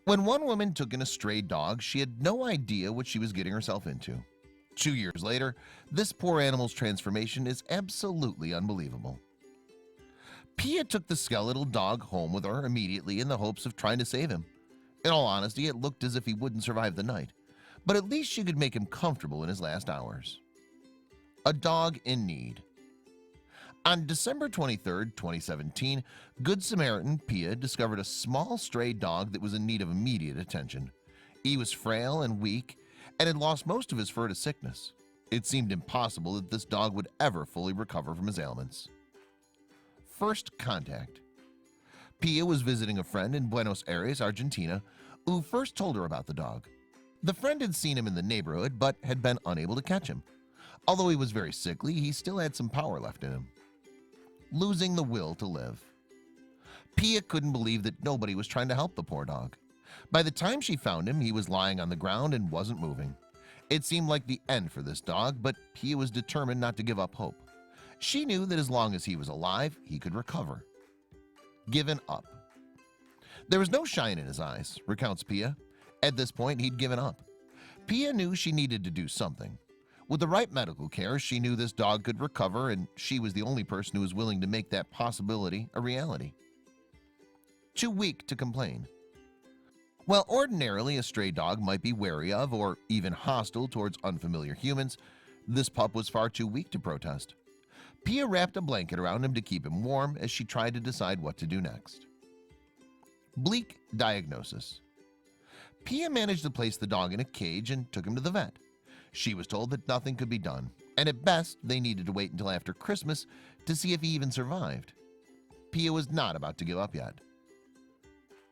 When one woman took in a stray dog, she had no idea what she was getting herself into. 2 years later, this poor animal's transformation is absolutely unbelievable. Pia took the skeletal dog home with her immediately in the hopes of trying to save him. In all honesty, it looked as if he wouldn't survive the night, but at least she could make him comfortable in his last hours. A dog in need. On December 23, 2017, Good Samaritan Pia discovered a small stray dog that was in need of immediate attention. He was frail and weak and had lost most of his fur to sickness. It seemed impossible that this dog would ever fully recover from his ailments. First contact. Pia was visiting a friend in Buenos Aires, Argentina, who first told her about the dog. The friend had seen him in the neighborhood but had been unable to catch him. Although he was very sickly, he still had some power left in him. Losing the will to live. Pia couldn't believe that nobody was trying to help the poor dog. By the time she found him, he was lying on the ground and wasn't moving. It seemed like the end for this dog, but Pia was determined not to give up hope. She knew that as long as he was alive, he could recover. Given up. There was no shine in his eyes, recounts Pia. At this point, he'd given up. Pia knew she needed to do something. With the right medical care, she knew this dog could recover, and she was the only person who was willing to make that possibility a reality. Too weak to complain. While ordinarily a stray dog might be wary of or even hostile towards unfamiliar humans, this pup was far too weak to protest. Pia wrapped a blanket around him to keep him warm as she tried to decide what to do next. Bleak diagnosis. Pia managed to place the dog in a cage and took him to the vet. She was told that nothing could be done, and at best they needed to wait until after Christmas to see if he even survived. Pia was not about to give up yet.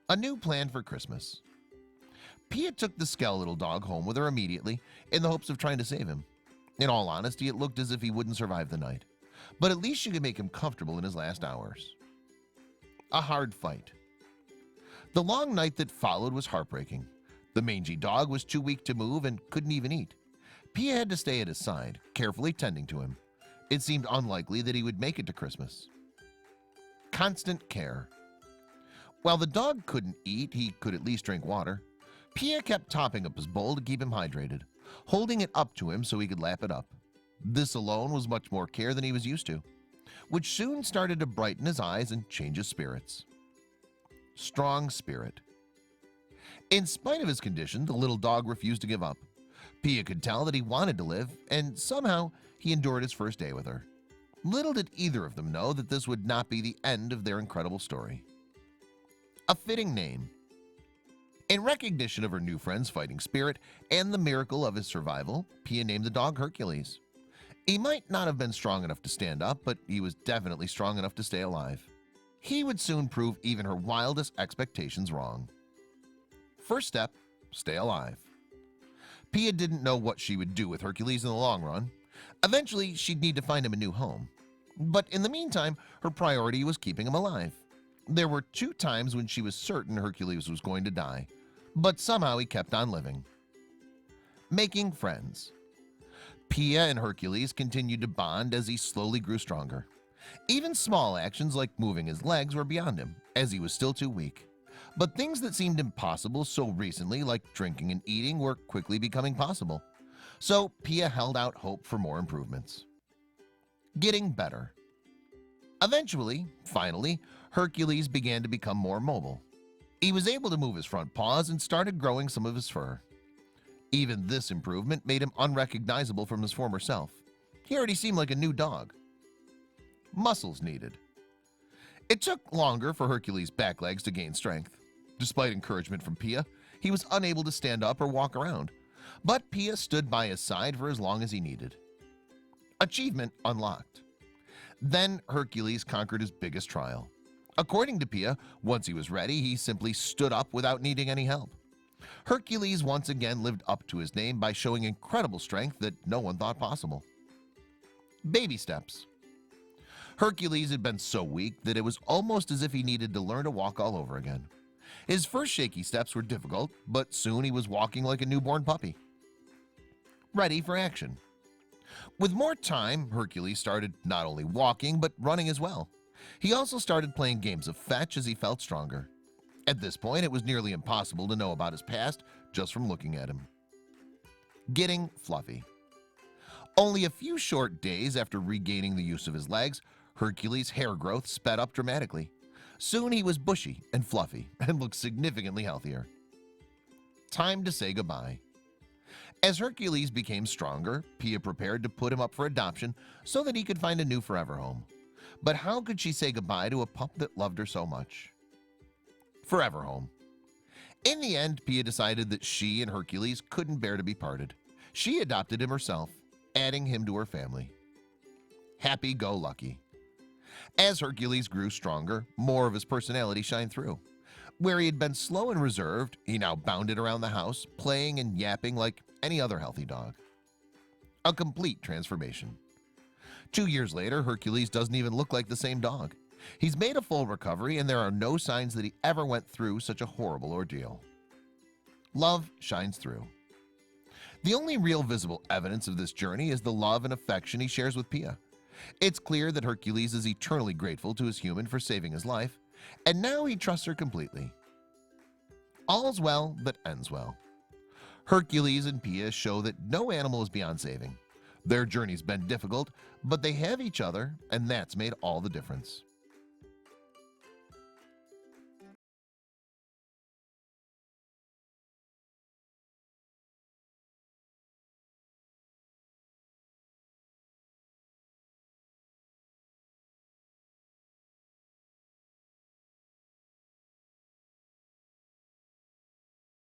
A new plan for Christmas. Pia took the skeletal dog home with her immediately in the hopes of trying to save him. In all honesty, it looked as if he wouldn't survive the night, but at least she could make him comfortable in his last hours. A hard fight. The long night that followed was heartbreaking. The mangy dog was too weak to move and couldn't even eat. Pia had to stay at his side, carefully tending to him. It seemed unlikely that he would make it to Christmas. Constant care. While the dog couldn't eat, he could at least drink water. Pia kept topping up his bowl to keep him hydrated, holding it up to him so he could lap it up. This alone was much more care than he was used to, which soon started to brighten his eyes and change his spirits. Strong spirit. In spite of his condition, the little dog refused to give up. Pia could tell that he wanted to live, and somehow he endured his first day with her. Little did either of them know that this would not be the end of their incredible story. A fitting name. In recognition of her new friend's fighting spirit and the miracle of his survival, Pia named the dog Hercules. He might not have been strong enough to stand up, but he was definitely strong enough to stay alive. He would soon prove even her wildest expectations wrong. First step, stay alive. Pia didn't know what she would do with Hercules in the long run. Eventually, she'd need to find him a new home. But in the meantime, her priority was keeping him alive. There were 2 times when she was certain Hercules was going to die, but somehow he kept on living. Making friends. Pia and Hercules continued to bond as he slowly grew stronger. Even small actions like moving his legs were beyond him, as he was still too weak. But things that seemed impossible so recently, like drinking and eating, were quickly becoming possible. So Pia held out hope for more improvements. Getting better. Eventually, finally, Hercules began to become more mobile. He was able to move his front paws and started growing some of his fur. Even this improvement made him unrecognizable from his former self. He already seemed like a new dog. Muscles needed. It took longer for Hercules' back legs to gain strength. Despite encouragement from Pia, he was unable to stand up or walk around, but Pia stood by his side for as long as he needed. Achievement unlocked. Then Hercules conquered his biggest trial. According to Pia, once he was ready, he simply stood up without needing any help. Hercules once again lived up to his name by showing incredible strength that no one thought possible. Baby steps. Hercules had been so weak that it was almost as if he needed to learn to walk all over again. His first shaky steps were difficult, but soon he was walking like a newborn puppy. Ready for action. With more time, Hercules started not only walking but running as well. He also started playing games of fetch as he felt stronger. At this point, it was nearly impossible to know about his past just from looking at him. Getting fluffy. Only a few short days after regaining the use of his legs, Hercules' hair growth sped up dramatically. Soon he was bushy and fluffy and looked significantly healthier. Time to say goodbye. As Hercules became stronger, Pia prepared to put him up for adoption so that he could find a new forever home. But how could she say goodbye to a pup that loved her so much? Forever home. In the end, Pia decided that she and Hercules couldn't bear to be parted. She adopted him herself, adding him to her family. Happy-go-lucky. As Hercules grew stronger, more of his personality shined through. Where he had been slow and reserved, he now bounded around the house, playing and yapping like any other healthy dog. A complete transformation. 2 years later, Hercules doesn't even look like the same dog. He's made a full recovery, and there are no signs that he ever went through such a horrible ordeal. Love shines through. The only real visible evidence of this journey is the love and affection he shares with Pia. It's clear that Hercules is eternally grateful to his human for saving his life, and now he trusts her completely. All's well that ends well. Hercules and Pia show that no animal is beyond saving. Their journey's been difficult, but they have each other, and that's made all the difference.